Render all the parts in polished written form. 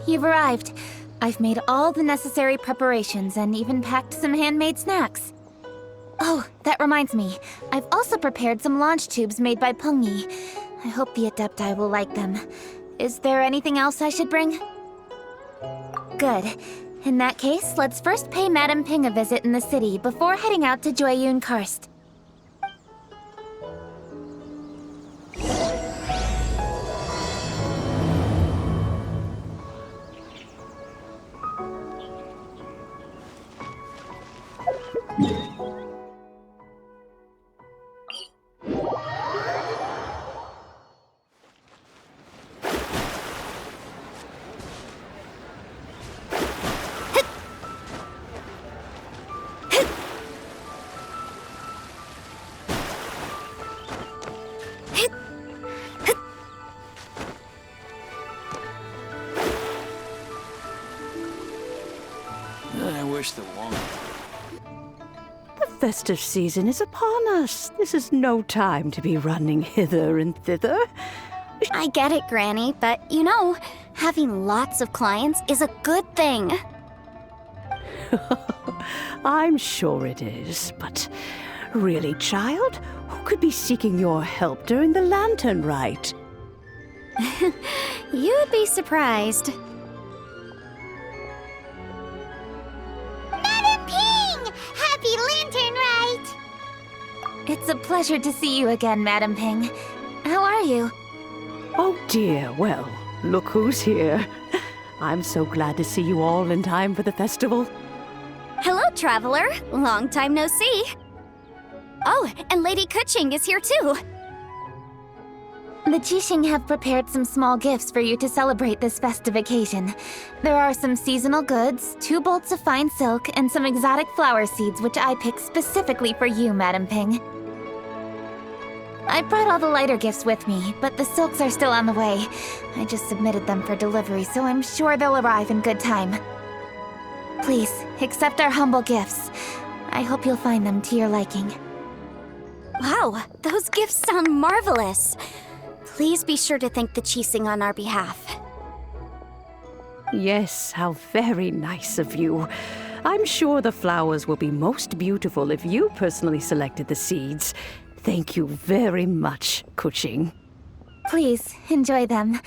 You've arrived. I've made all the necessary preparations and even packed some handmade snacks. Oh, that reminds me. I've also prepared some launch tubes made by Pungi. I hope the Adepti will like them. Is there anything else I should bring? Good. In that case, let's first pay Madame Ping a visit in the city before heading out to Jueyun Karst. I wish the one. The festive season is upon us. This is no time to be running hither and thither. I get it, Granny, but you know, having lots of clients is a good thing. I'm sure it is, but really, child, who could be seeking your help during the lantern rite? You'd be surprised. Madam Ping! Happy Lantern Rite! It's a pleasure to see you again, Madame Ping. How are you? Oh dear, well, look who's here. I'm so glad to see you all in time for the festival. Hello, traveler. Long time no see. Oh, and Lady Kuching is here too. The Qixing have prepared some small gifts for you to celebrate this festive occasion. There are some seasonal goods, 2 bolts of fine silk, and some exotic flower seeds which I picked specifically for you, Madame Ping. I brought all the lighter gifts with me, but the silks are still on the way. I just submitted them for delivery, so I'm sure they'll arrive in good time. Please, accept our humble gifts. I hope you'll find them to your liking. Wow, those gifts sound marvelous. Please be sure to thank the Qixing on our behalf. Yes, how very nice of you. I'm sure the flowers will be most beautiful if you personally selected the seeds. Thank you very much, Kuching. Please, enjoy them.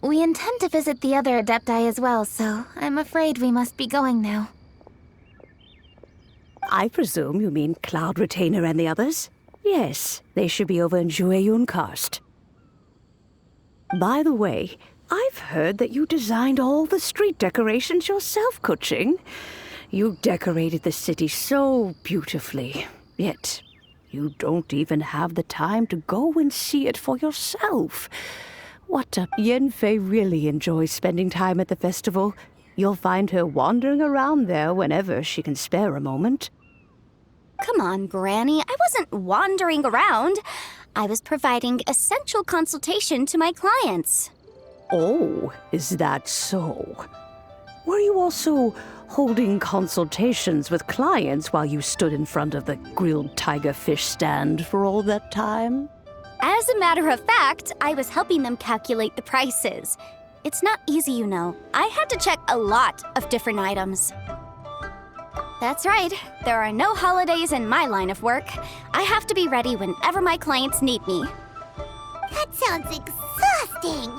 We intend to visit the other Adepti as well, so I'm afraid we must be going now. I presume you mean Cloud Retainer and the others? Yes, they should be over in Jueyun Karst. By the way, I've heard that you designed all the street decorations yourself, Kuching. You decorated the city so beautifully, yet you don't even have the time to go and see it for yourself. What Yanfei really enjoys spending time at the festival. You'll find her wandering around there whenever she can spare a moment. Come on, Granny. I wasn't wandering around. I was providing essential consultation to my clients. Oh, is that so? Were you also holding consultations with clients while you stood in front of the grilled tiger fish stand for all that time? As a matter of fact, I was helping them calculate the prices. It's not easy, you know. I had to check a lot of different items. That's right. There are no holidays in my line of work. I have to be ready whenever my clients need me. That sounds exhausting.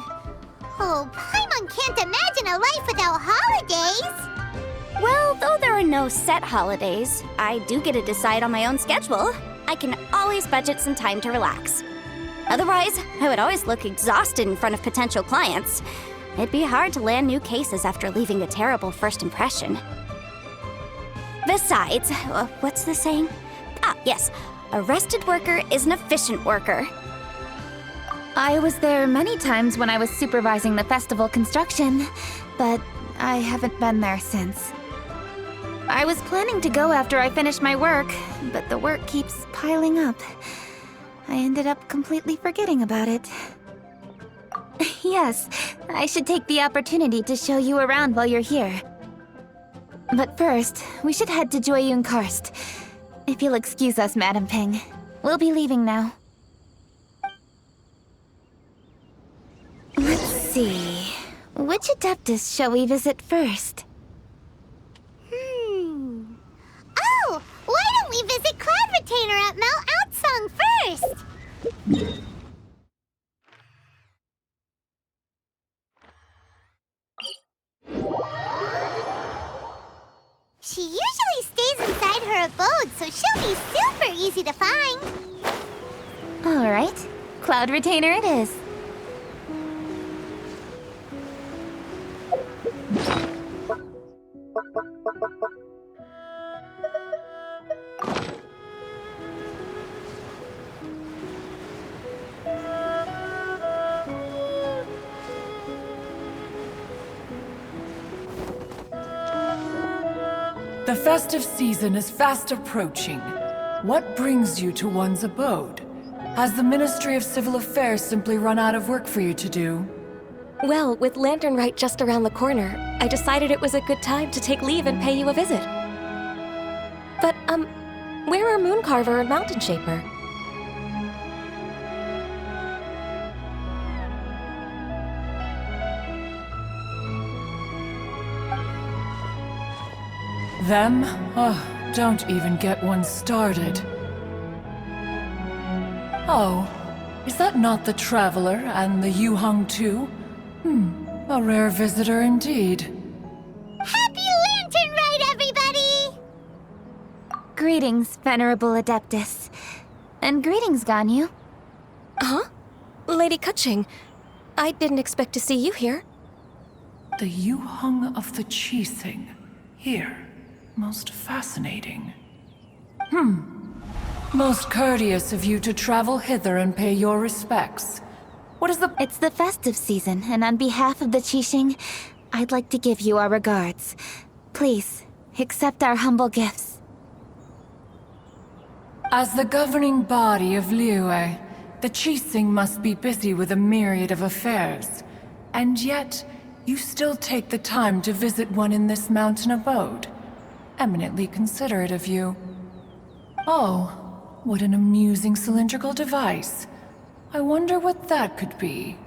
Oh, Paimon can't imagine a life without holidays. Well, though there are no set holidays, I do get to decide on my own schedule. I can always budget some time to relax. Otherwise, I would always look exhausted in front of potential clients. It'd be hard to land new cases after leaving a terrible first impression. Besides, what's the saying? Ah, yes. A rested worker is an efficient worker. I was there many times when I was supervising the festival construction, but I haven't been there since. I was planning to go after I finished my work, but the work keeps piling up. I ended up completely forgetting about it. Yes, I should take the opportunity to show you around while you're here. But first, we should head to Jueyun Karst. If you'll excuse us, Madam Ping. We'll be leaving now. Let's see. Which Adeptus shall we visit first? Oh, why don't we visit Cloud Retainer at Mount Outsong first? She usually stays inside her abode, so she'll be super easy to find. All right, Cloud Retainer it is. The festive season is fast approaching. What brings you to one's abode? Has the Ministry of Civil Affairs simply run out of work for you to do? Well, with Lantern Rite just around the corner, I decided it was a good time to take leave and pay you a visit. But, where are Mooncarver and Mountain Shaper? Them? Oh, don't even get one started. Oh, is that not the Traveler and the Yuhang too? A rare visitor indeed. Happy Lantern Rite, everybody! Greetings, Venerable Adeptus. And greetings, Ganyu. Huh? Lady Kutching, I didn't expect to see you here. The Yuhang of the Qixing. Here. Most fascinating. Most courteous of you to travel hither and pay your respects. What is the— It's the festive season, and on behalf of the Qixing, I'd like to give you our regards. Please, accept our humble gifts. As the governing body of Liyue, the Qixing must be busy with a myriad of affairs. And yet, you still take the time to visit one in this mountain abode. Eminently considerate of you. Oh, what an amusing cylindrical device. I wonder what that could be.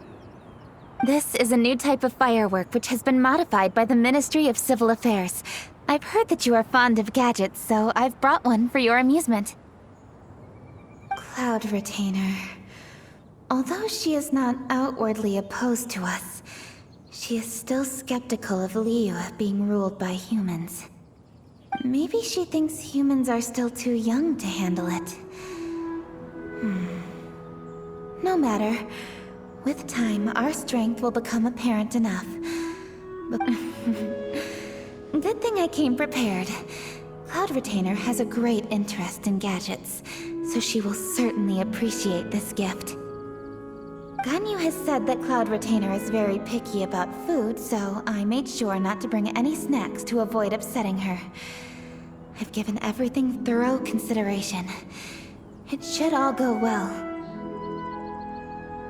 This is a new type of firework which has been modified by the Ministry of Civil Affairs. I've heard that you are fond of gadgets, so I've brought one for your amusement. Cloud Retainer. Although she is not outwardly opposed to us, she is still skeptical of Liyue being ruled by humans. Maybe she thinks humans are still too young to handle it. No matter. With time, our strength will become apparent enough. But good thing I came prepared. Cloud Retainer has a great interest in gadgets, so she will certainly appreciate this gift. Ganyu has said that Cloud Retainer is very picky about food, so I made sure not to bring any snacks to avoid upsetting her. I've given everything thorough consideration. It should all go well.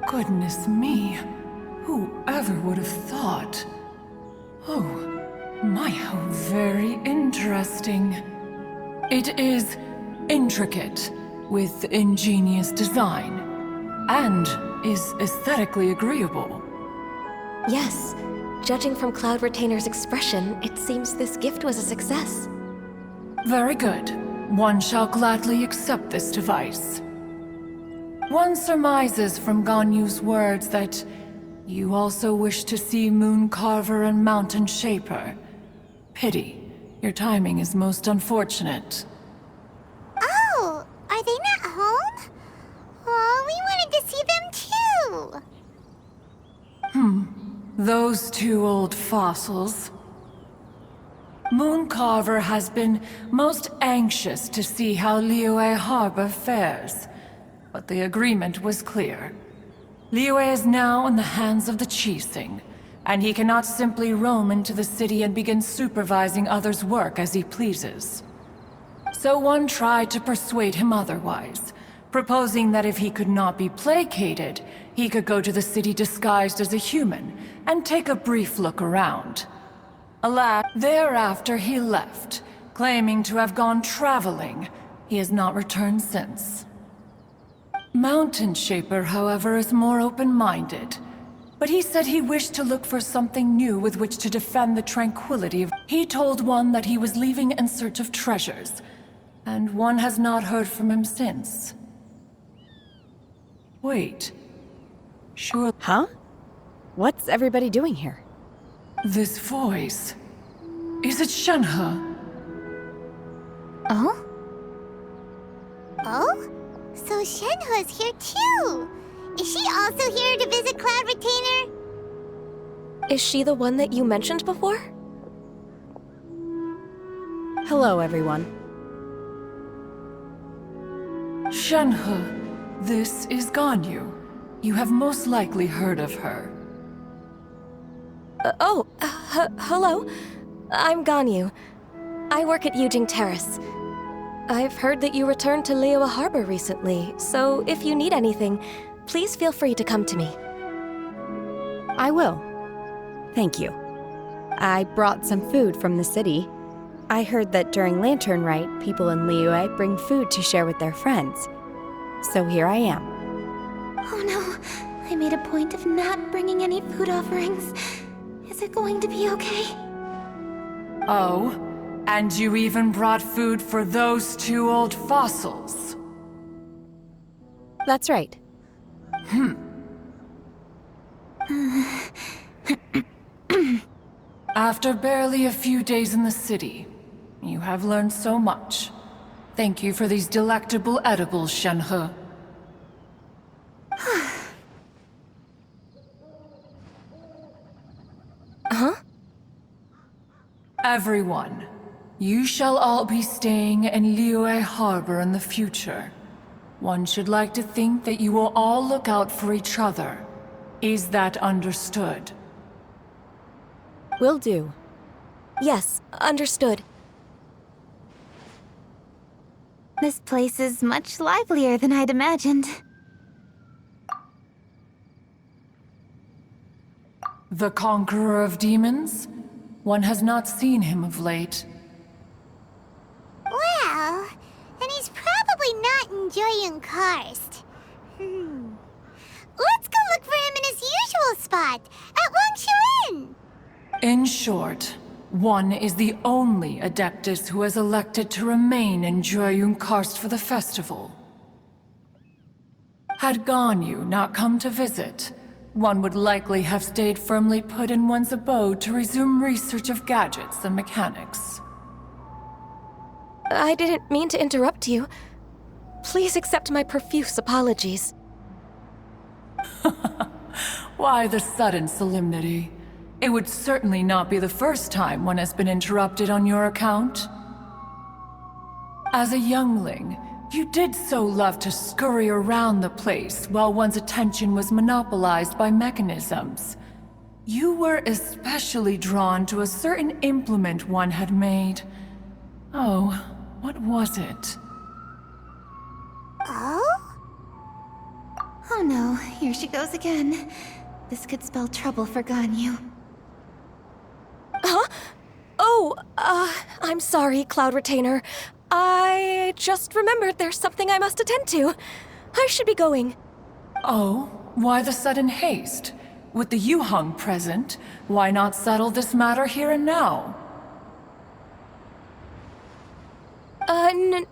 Goodness me. Whoever would have thought? Oh, my, how very interesting. It is intricate, with ingenious design, and is aesthetically agreeable. Yes, judging from Cloud Retainer's expression, it seems this gift was a success. Very good. One shall gladly accept this device. One surmises from Ganyu's words that you also wish to see Mooncarver and Mountain Shaper. Pity. Your timing is most unfortunate. Oh, are they not home? Oh, we wanted to see them too. Those two old fossils. Mooncarver has been most anxious to see how Liyue Harbor fares. But the agreement was clear. Liyue is now in the hands of the Qixing. and he cannot simply roam into the city and begin supervising others' work as he pleases. So one tried to persuade him otherwise, proposing that if he could not be placated, he could go to the city disguised as a human and take a brief look around. Alas, thereafter he left, claiming to have gone traveling. He has not returned since. Mountain Shaper, however, is more open-minded. But he said he wished to look for something new with which to defend the tranquility of... He told one that he was leaving in search of treasures, and one has not heard from him since. Wait. Sure. Huh? What's everybody doing here? This voice... Is it Shenhe? Oh? Oh? So Shenhe's here too! Is she also here to visit Cloud Retainer? Is she the one that you mentioned before? Hello, everyone. Shenhe, this is Ganyu. You have most likely heard of her. Hello. I'm Ganyu. I work at Yujing Terrace. I've heard that you returned to Liyue Harbor recently, so if you need anything, please feel free to come to me. I will. Thank you. I brought some food from the city. I heard that during Lantern Rite, people in Liyue bring food to share with their friends. So here I am. Oh no, I made a point of not bringing any food offerings. Is it going to be okay? Oh? And you even brought food for those two old fossils? That's right. After barely a few days in the city, you have learned so much. Thank you for these delectable edibles, Shenhe. Huh? Everyone, you shall all be staying in Liyue Harbor in the future. One should like to think that you will all look out for each other. Is that understood? Will do. Yes, understood. This place is much livelier than I'd imagined. The Conqueror of Demons? One has not seen him of late. Well, then he's probably not enjoying Karst. Let's go look for him in his usual spot, at Wangshu Inn! In short, one is the only Adeptus who has elected to remain in Jueyun Karst for the festival. Had Ganyu not come to visit, one would likely have stayed firmly put in one's abode to resume research of gadgets and mechanics. I didn't mean to interrupt you. Please accept my profuse apologies. Why the sudden solemnity? It would certainly not be the first time one has been interrupted on your account. As a youngling, you did so love to scurry around the place while one's attention was monopolized by mechanisms. You were especially drawn to a certain implement one had made. Oh, what was it? Oh? Oh no, here she goes again. This could spell trouble for Ganyu. Huh? Oh, I'm sorry, Cloud Retainer. I just remembered there's something I must attend to. I should be going. Oh, why the sudden haste? With the Yuheng present, why not settle this matter here and now?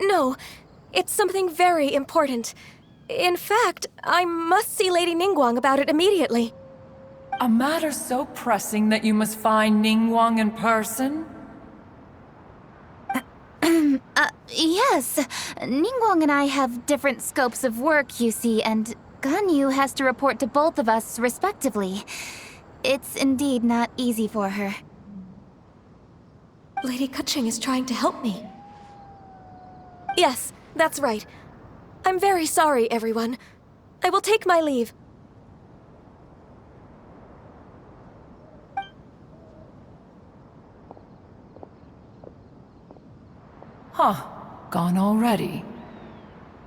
No. It's something very important. In fact, I must see Lady Ningguang about it immediately. A matter so pressing that you must find Ningguang in person? Yes. Ningguang and I have different scopes of work, you see, and Ganyu has to report to both of us respectively. It's indeed not easy for her. Lady Keqing is trying to help me. Yes, that's right. I'm very sorry, everyone. I will take my leave. Huh, gone already.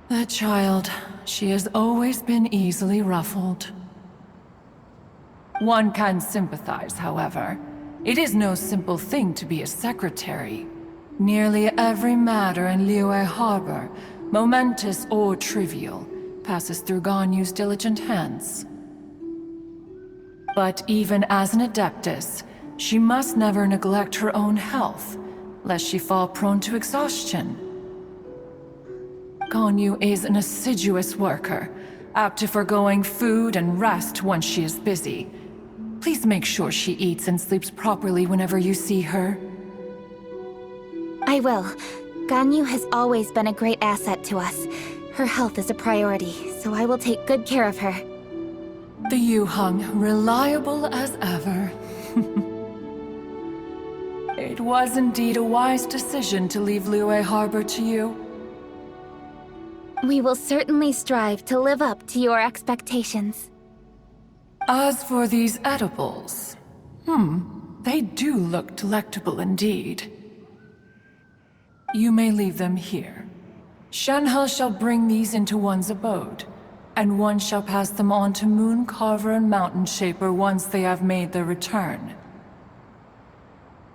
That child, she has always been easily ruffled. One can sympathize, however. It is no simple thing to be a secretary. Nearly every matter in Liyue Harbor, momentous or trivial, passes through Ganyu's diligent hands. But even as an adeptus, she must never neglect her own health, lest she fall prone to exhaustion. Ganyu is an assiduous worker, apt to foregoing food and rest once she is busy. Please make sure she eats and sleeps properly whenever you see her. I will. Ganyu has always been a great asset to us. Her health is a priority, so I will take good care of her. The Yuheng, reliable as ever. It was indeed a wise decision to leave Liyue Harbor to you. We will certainly strive to live up to your expectations. As for these edibles, they do look delectable indeed. You may leave them here. Shenhe shall bring these into one's abode, and one shall pass them on to Moon Carver and Mountain Shaper once they have made their return.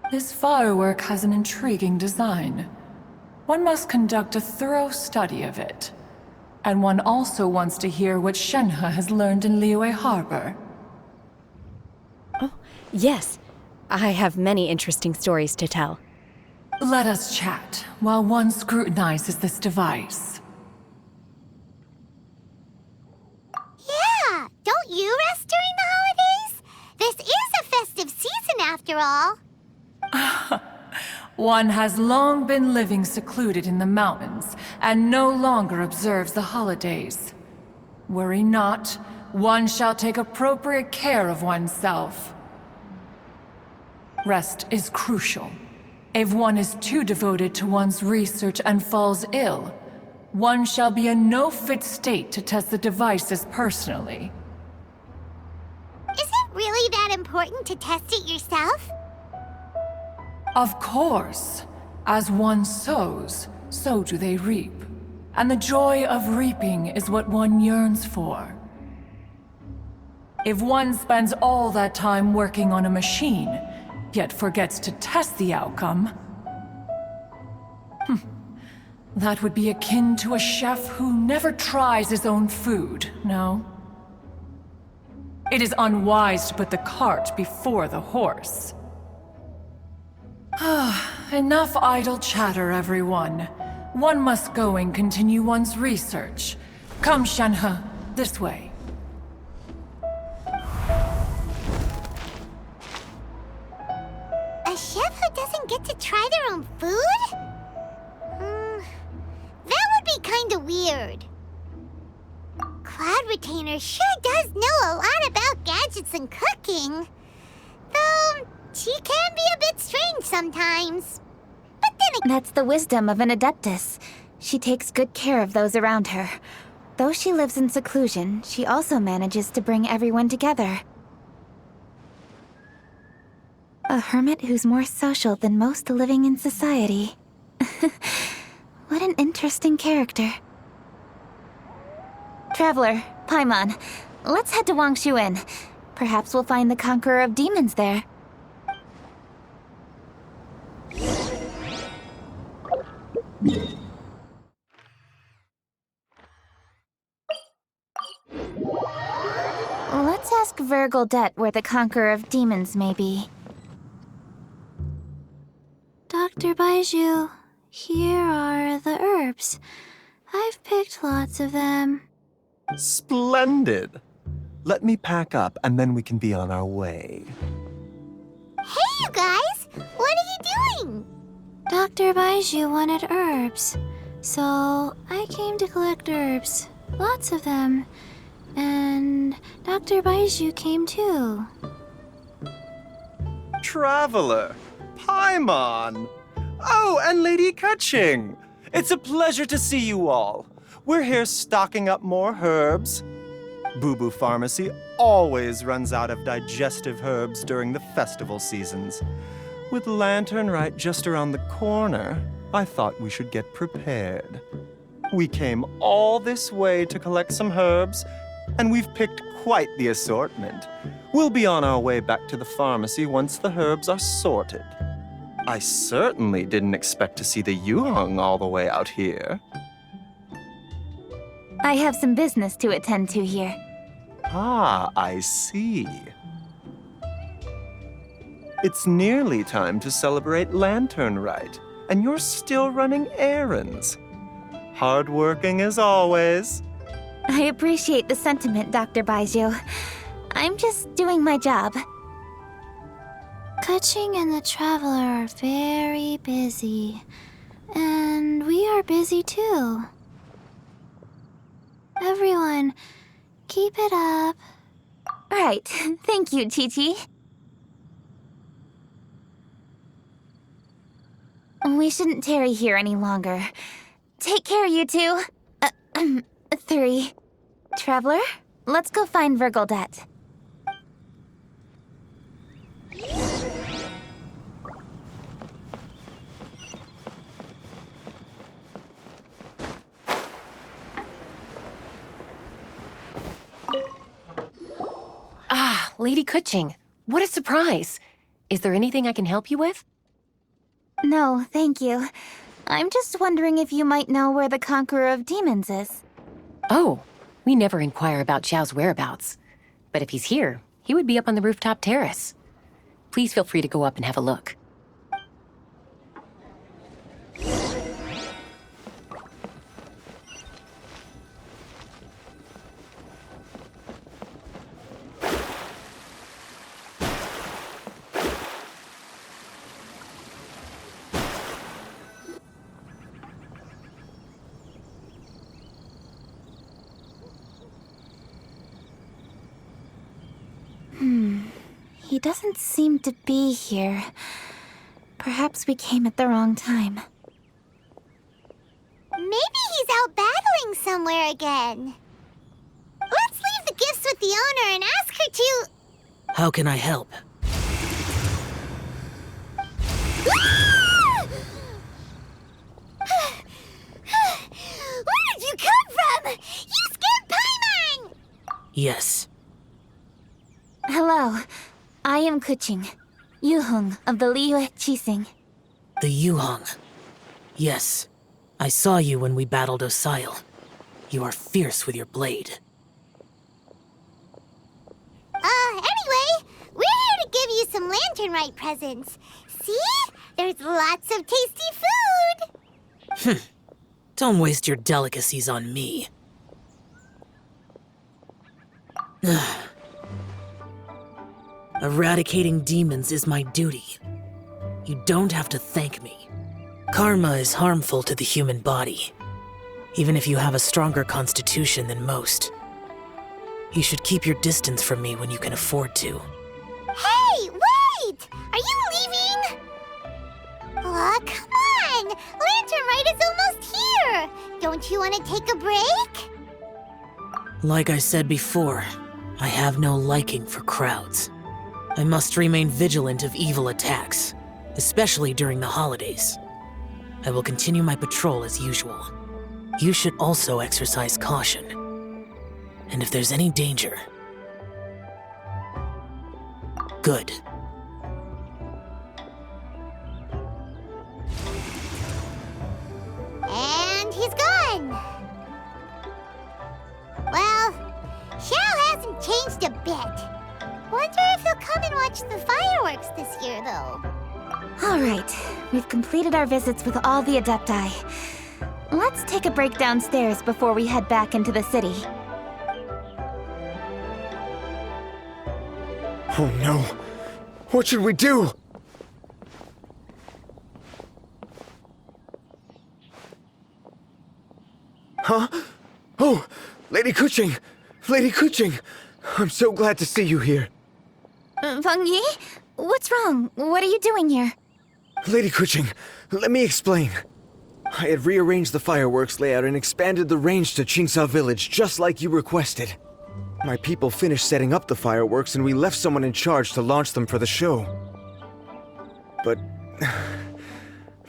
This firework has an intriguing design. One must conduct a thorough study of it. And one also wants to hear what Shenhe has learned in Liyue Harbor. Oh, yes. I have many interesting stories to tell. Let us chat while one scrutinizes this device. Yeah, don't you rest during the holidays? This is a festive season after all. One has long been living secluded in the mountains and no longer observes the holidays. Worry not, one shall take appropriate care of oneself. Rest is crucial. If one is too devoted to one's research and falls ill, one shall be in no fit state to test the devices personally. Is it really that important to test it yourself? Of course. As one sows, so do they reap. And the joy of reaping is what one yearns for. If one spends all that time working on a machine, yet forgets to test the outcome, that would be akin to a chef who never tries his own food, no? It is unwise to put the cart before the horse. Enough idle chatter, everyone. One must go and continue one's research. Come, Shenhe, this way. A chef who doesn't get to try their own food? That would be kinda weird. Cloud Retainer sure does know a lot about gadgets and cooking. Though, she can be a bit strange sometimes. But then again, That's the wisdom of an adeptus. She takes good care of those around her. Though she lives in seclusion, she also manages to bring everyone together. A hermit who's more social than most living in society. What an interesting character. Traveler, Paimon, let's head to Wangshu Inn. Perhaps we'll find the Conqueror of Demons there. Let's ask Virgil Det where the Conqueror of Demons may be. Dr. Baiju, here are the herbs. I've picked lots of them. Splendid! Let me pack up and then we can be on our way. hey you guys! What are you doing? Dr. Baiju wanted herbs, so I came to collect herbs. Lots of them. And Dr. Baiju came too. Traveler! Paimon! Oh, and Lady Kaching! It's a pleasure to see you all. We're here stocking up more herbs. Boo Boo Pharmacy always runs out of digestive herbs during the festival seasons. With Lantern right just around the corner, I thought we should get prepared. We came all this way to collect some herbs, and we've picked quite the assortment. We'll be on our way back to the pharmacy once the herbs are sorted. I certainly didn't expect to see the Yuheng all the way out here. I have some business to attend to here. Ah, I see. It's nearly time to celebrate Lantern Rite, and you're still running errands. Hardworking as always. I appreciate the sentiment, Dr. Baizhu. I'm just doing my job. Keqing and the Traveler are very busy. And we are busy too. Everyone, keep it up. Right. Thank you, Chi-Chi. We shouldn't tarry here any longer. Take care, you two. 3. Traveler, let's go find Virgildet. Ah, Lady Keqing. What a surprise. Is there anything I can help you with? No, thank you. I'm just wondering if you might know where the Conqueror of Demons is. Oh, we never inquire about Xiao's whereabouts. But if he's here, he would be up on the rooftop terrace. Please feel free to go up and have a look. He doesn't seem to be here. Perhaps we came at the wrong time. Maybe he's out battling somewhere again. Let's leave the gifts with the owner and ask her to... How can I help? Where did you come from? You scared Paimon! Yes. Hello. I am Keqing, Yuheng of the Liyue Qixing. The Yuheng. Yes. I saw you when we battled Osail. You are fierce with your blade. Anyway, we're here to give you some Lantern Rite presents. See? There's lots of tasty food! Don't waste your delicacies on me. Eradicating demons is my duty. You don't have to thank me. Karma is harmful to the human body, even if you have a stronger constitution than most. You should keep your distance from me when you can afford to. Hey, wait! Are you leaving? Aw, come on! Lantern Rite is almost here! Don't you want to take a break? Like I said before, I have no liking for crowds. I must remain vigilant of evil attacks, especially during the holidays. I will continue my patrol as usual. You should also exercise caution. And if there's any danger... Good. And he's gone! Well, Xiao hasn't changed a bit. Wonder if he'll come and watch the fireworks this year, though. All right, we've completed our visits with all the Adepti. Let's take a break downstairs before we head back into the city. Oh no! What should we do? Huh? Oh! Lady Keqing! Lady Keqing! I'm so glad to see you here. Feng Yi? What's wrong? What are you doing here? Lady Keqing, let me explain. I had rearranged the fireworks layout and expanded the range to Qingsa Village just like you requested. My people finished setting up the fireworks and we left someone in charge to launch them for the show. But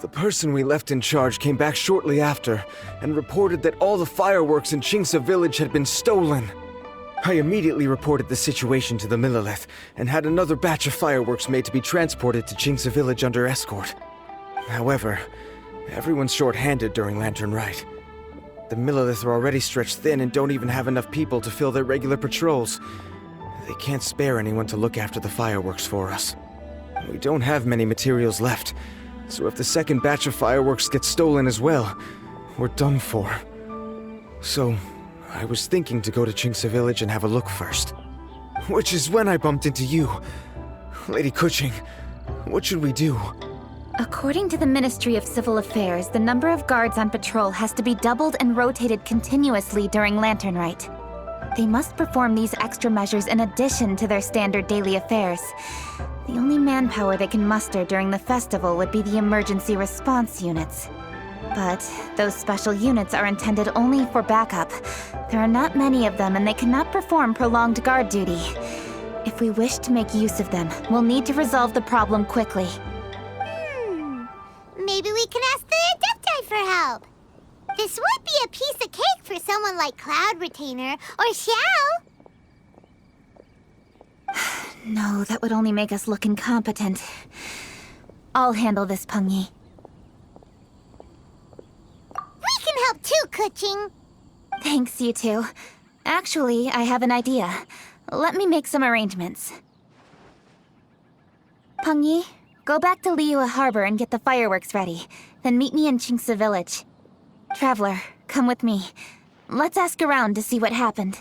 The person we left in charge came back shortly after and reported that all the fireworks in Chingsa village had been stolen. I immediately reported the situation to the Millelith and had another batch of fireworks made to be transported to Chingsa village under escort. However, everyone's short-handed during Lantern Rite. The Millelith are already stretched thin and don't even have enough people to fill their regular patrols. They can't spare anyone to look after the fireworks for us. We don't have many materials left, so if the second batch of fireworks gets stolen as well, we're done for. So, I was thinking to go to Chingsa village and have a look first. Which is when I bumped into you. Lady Kuching, what should we do? According to the Ministry of Civil Affairs, the number of guards on patrol has to be doubled and rotated continuously during Lantern Rite. They must perform these extra measures in addition to their standard daily affairs. The only manpower they can muster during the festival would be the emergency response units. But those special units are intended only for backup. There are not many of them and they cannot perform prolonged guard duty. If we wish to make use of them, we'll need to resolve the problem quickly. Maybe we can ask the Adepti for help. This would be a piece of cake for someone like Cloud Retainer or Xiao. No, that would only make us look incompetent. I'll handle this, Pengyi. We can help too, Kuching. Thanks, you two. Actually, I have an idea. Let me make some arrangements. Pengyi, go back to Liyue Harbor and get the fireworks ready. Then meet me in Chingsa village. Traveler, come with me. Let's ask around to see what happened.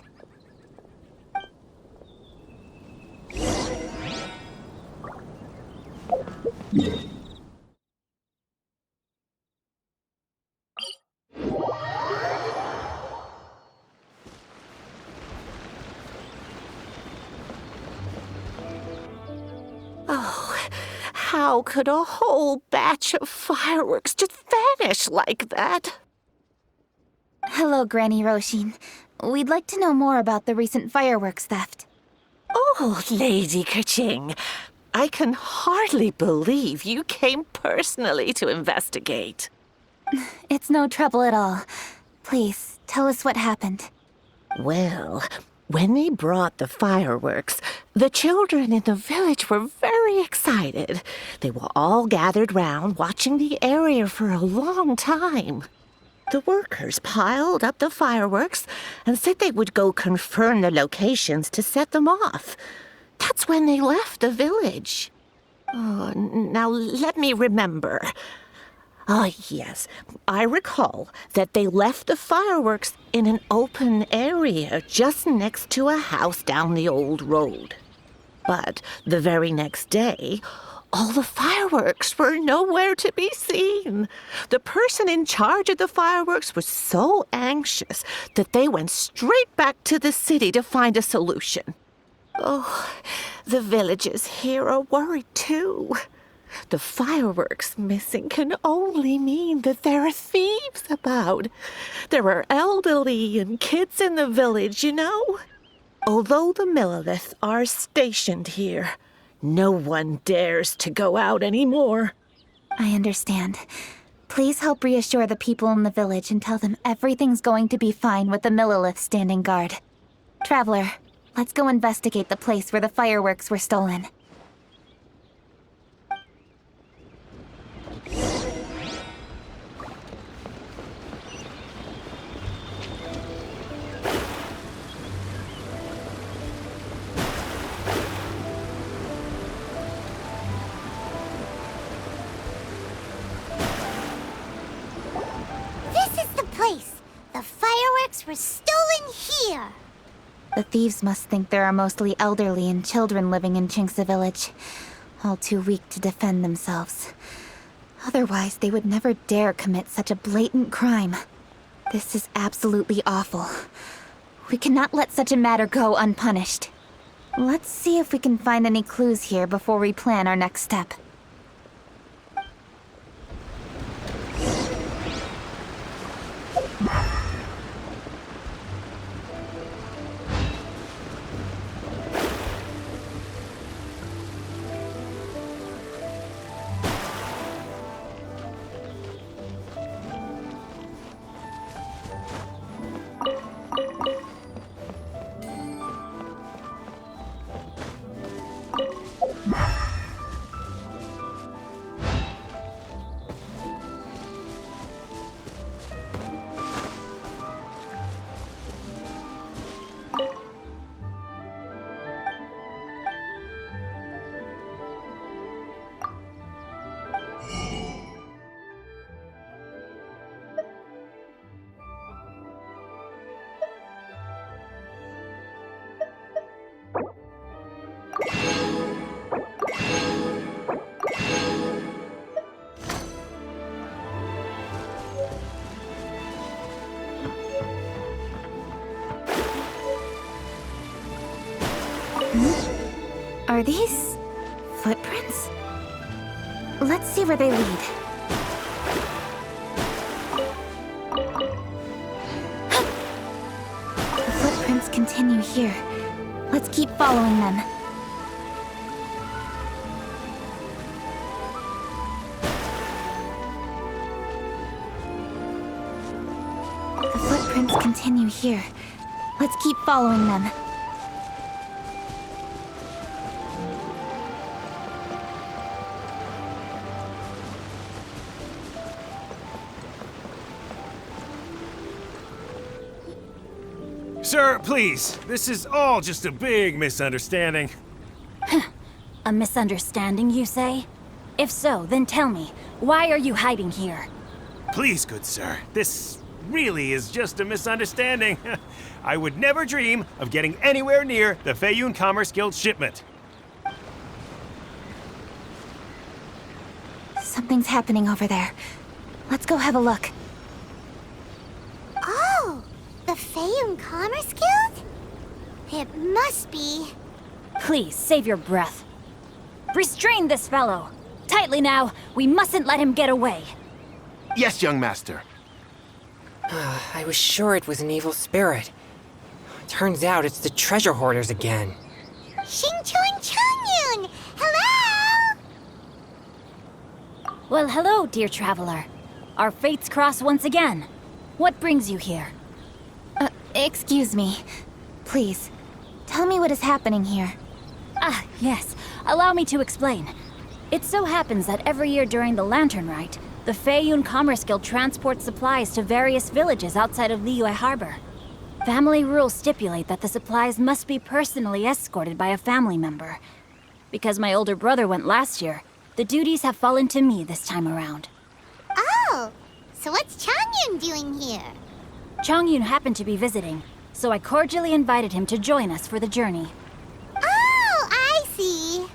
Oh, how could a whole batch of fireworks just vanish like that? Hello, Granny Roshin. We'd like to know more about the recent fireworks theft. Oh, Lady Kuching, I can hardly believe you came personally to investigate. It's no trouble at all. Please, tell us what happened. Well, when they brought the fireworks, the children in the village were very excited. They were all gathered round watching the area for a long time. The workers piled up the fireworks and said they would go confirm the locations to set them off. That's when they left the village. Oh, now let me remember. Yes, I recall that they left the fireworks in an open area just next to a house down the old road. But the very next day, all the fireworks were nowhere to be seen. The person in charge of the fireworks was so anxious that they went straight back to the city to find a solution. Oh, the villagers here are worried too. The fireworks missing can only mean that there are thieves about. There are elderly and kids in the village, you know. Although the Millelith are stationed here, no one dares to go out anymore. I understand. Please help reassure the people in the village and tell them everything's going to be fine with the Millelith standing guard. Traveler, let's go investigate the place where the fireworks were stolen. The fireworks were stolen here. The thieves must think there are mostly elderly and children living in Chingsa village, all too weak to defend themselves. Otherwise, they would never dare commit such a blatant crime. This is absolutely awful. We cannot let such a matter go unpunished. Let's see if we can find any clues here before we plan our next step. Are these footprints? Let's see where they lead. The footprints continue here. Let's keep following them. The footprints continue here. Let's keep following them. Sir, please. This is all just a big misunderstanding. A misunderstanding, you say? If so, then tell me, why are you hiding here? Please, good sir. This really is just a misunderstanding. I would never dream of getting anywhere near the Feiyun Commerce Guild shipment. Something's happening over there. Let's go have a look. Oh, the Feiyun Commerce Guild? It must be. Please, save your breath. Restrain this fellow! Tightly now, we mustn't let him get away. Yes, young master. I was sure it was an evil spirit. Turns out it's the treasure hoarders again. Xingqiu and Changyun! Hello! Well, hello, dear traveler. Our fates cross once again. What brings you here? Excuse me. Please, tell me what is happening here. Ah, yes. Allow me to explain. It so happens that every year during the Lantern Rite, the Feiyun Commerce Guild transports supplies to various villages outside of Liyue Harbor. Family rules stipulate that the supplies must be personally escorted by a family member. Because my older brother went last year, the duties have fallen to me this time around. Oh, so what's Changyun doing here? Changyun happened to be visiting, so I cordially invited him to join us for the journey. Oh, I see.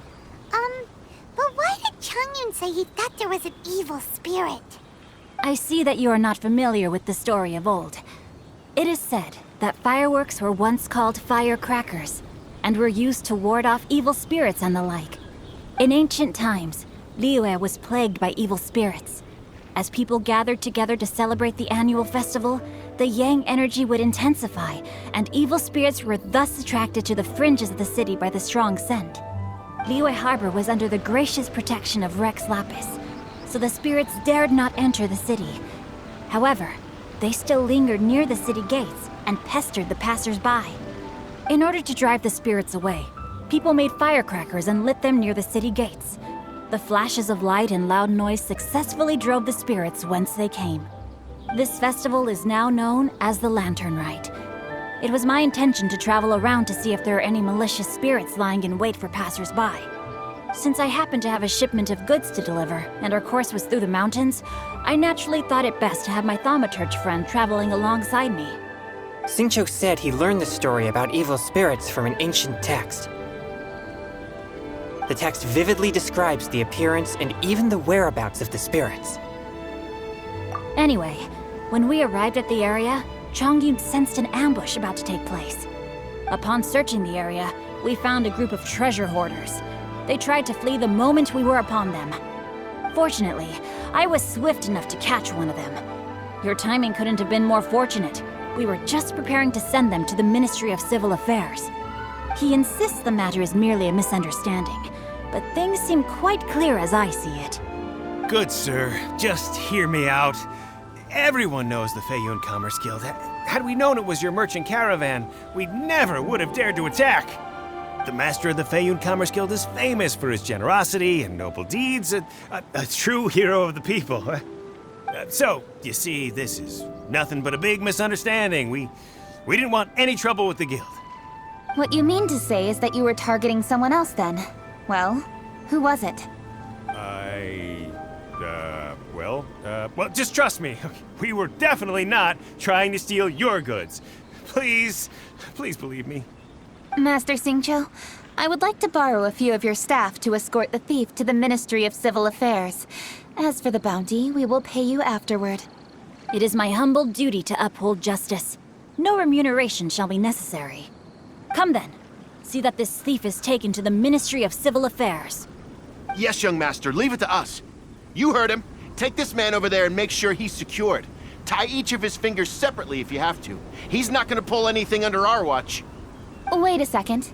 But why did Changyun say he thought there was an evil spirit? I see that you are not familiar with the story of old. It is said that fireworks were once called firecrackers, and were used to ward off evil spirits and the like. In ancient times, Liyue was plagued by evil spirits. As people gathered together to celebrate the annual festival, the yang energy would intensify, and evil spirits were thus attracted to the fringes of the city by the strong scent. Liyue Harbor was under the gracious protection of Rex Lapis, so the spirits dared not enter the city. However, they still lingered near the city gates and pestered the passers-by. In order to drive the spirits away, people made firecrackers and lit them near the city gates. The flashes of light and loud noise successfully drove the spirits whence they came. This festival is now known as the Lantern Rite. It was my intention to travel around to see if there are any malicious spirits lying in wait for passers-by. Since I happened to have a shipment of goods to deliver, and our course was through the mountains, I naturally thought it best to have my thaumaturge friend traveling alongside me. Xingqiu said he learned the story about evil spirits from an ancient text. The text vividly describes the appearance and even the whereabouts of the spirits. Anyway, when we arrived at the area, Changyun sensed an ambush about to take place. Upon searching the area, we found a group of treasure hoarders. They tried to flee the moment we were upon them. Fortunately, I was swift enough to catch one of them. Your timing couldn't have been more fortunate. We were just preparing to send them to the Ministry of Civil Affairs. He insists the matter is merely a misunderstanding, but things seem quite clear as I see it. Good sir, just hear me out. Everyone knows the Feiyun Commerce Guild. Had we known it was your merchant caravan, we never would have dared to attack. The master of the Feiyun Commerce Guild is famous for his generosity and noble deeds, a true hero of the people. So, you see, this is nothing but a big misunderstanding. We didn't want any trouble with the guild. What you mean to say is that you were targeting someone else then? Well, who was it? Well, just trust me. We were definitely not trying to steal your goods. Please believe me. Master Xingqiu, I would like to borrow a few of your staff to escort the thief to the Ministry of Civil Affairs. As for the bounty, we will pay you afterward. It is my humble duty to uphold justice. No remuneration shall be necessary. Come then. see that this thief is taken to the Ministry of Civil Affairs. Yes, young master, leave it to us. You heard him. Take this man over there and make sure he's secured. Tie each of his fingers separately if you have to. He's not gonna pull anything under our watch. Wait a second.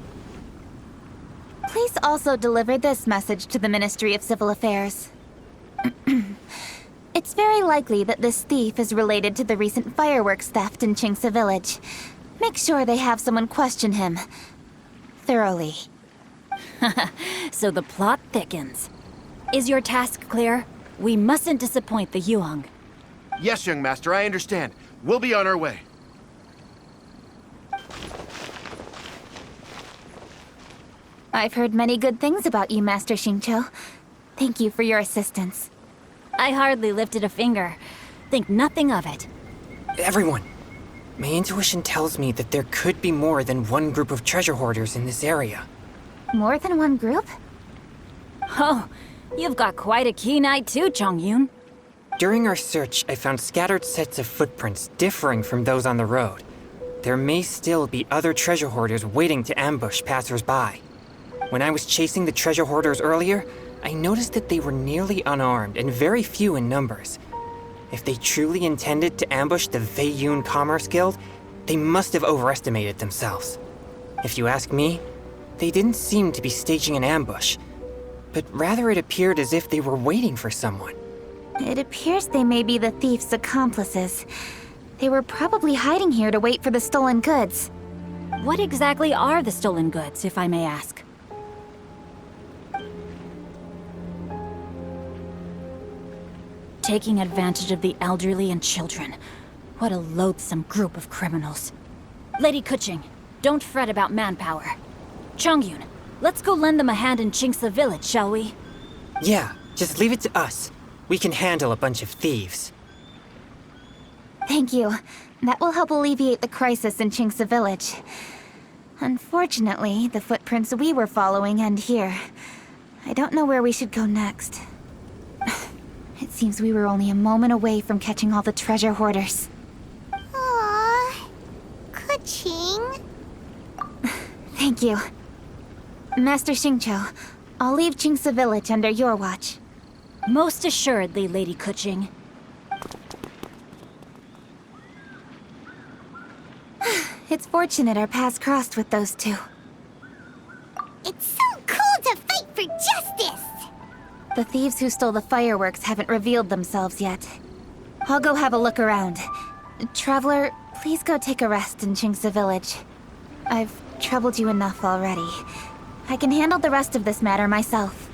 Please also deliver this message to the Ministry of Civil Affairs. It's very likely that this thief is related to the recent fireworks theft in Qingce Village. Make sure they have someone question him thoroughly. So the plot thickens. Is your task clear? We mustn't disappoint the Yuang. Yes, young master, I understand. We'll be on our way. I've heard many good things about you, Master Xingqiu. Thank you for your assistance. I hardly lifted a finger. Think nothing of it. Everyone, my intuition tells me that there could be more than one group of treasure hoarders in this area. More than one group? Oh, you've got quite a keen eye too, Chongyun. During our search, I found scattered sets of footprints differing from those on the road. There may still be other treasure hoarders waiting to ambush passers-by. When I was chasing the treasure hoarders earlier, I noticed that they were nearly unarmed and very few in numbers. If they truly intended to ambush the Feiyun Commerce Guild, they must have overestimated themselves. If you ask me, they didn't seem to be staging an ambush, but rather it appeared as if they were waiting for someone. It appears they may be the thief's accomplices. They were probably hiding here to wait for the stolen goods. What exactly are the stolen goods, if I may ask? Taking advantage of the elderly and children. What a loathsome group of criminals. Lady Kuching, don't fret about manpower. Chongyun, let's go lend them a hand in Qingce Village, shall we? Yeah, just leave it to us. We can handle a bunch of thieves. Thank you. That will help alleviate the crisis in Qingce Village. Unfortunately, the footprints we were following end here. I don't know where we should go next. It seems we were only a moment away from catching all the treasure hoarders. Aww. Kuching. Thank you. Master Xingqiu, I'll leave Qingce Village under your watch. Most assuredly, Lady Kuching. It's fortunate our paths crossed with those two. It's so cool to fight for justice! The thieves who stole the fireworks haven't revealed themselves yet. I'll go have a look around. Traveler, please go take a rest in Qingce Village. I've troubled you enough already. I can handle the rest of this matter myself.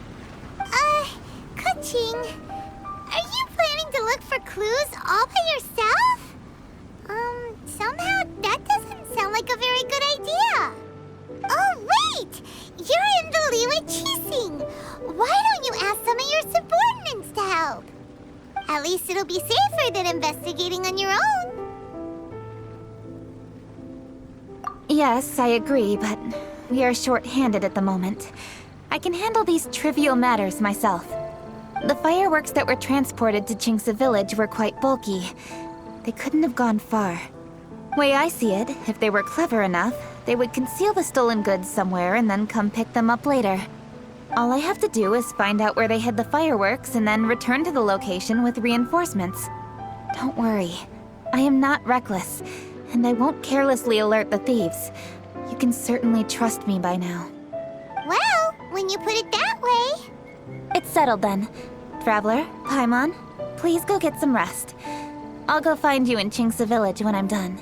Kuching, are you planning to look for clues all by yourself? Somehow that doesn't sound like a very good idea. Oh, wait! You're in the Liwei Qixing. Why don't you ask some of your subordinates to help? At least it'll be safer than investigating on your own. Yes, I agree, but we are short-handed at the moment. I can handle these trivial matters myself. The fireworks that were transported to Qingce Village were quite bulky. They couldn't have gone far. Way I see it, if they were clever enough, they would conceal the stolen goods somewhere and then come pick them up later. All I have to do is find out where they hid the fireworks and then return to the location with reinforcements. Don't worry. I am not reckless, and I won't carelessly alert the thieves. You can certainly trust me by now. Well, when you put it that way... It's settled then. Traveler, Paimon, please go get some rest. I'll go find you in Qingce Village when I'm done.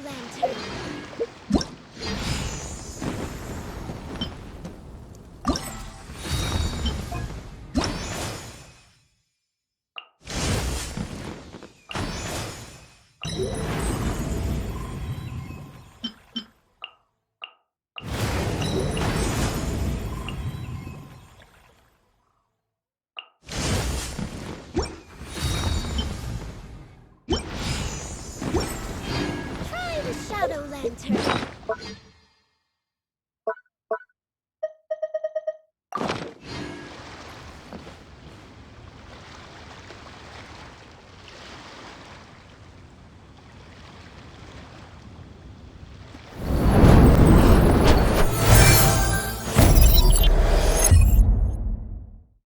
lantern. Try the shadow lantern.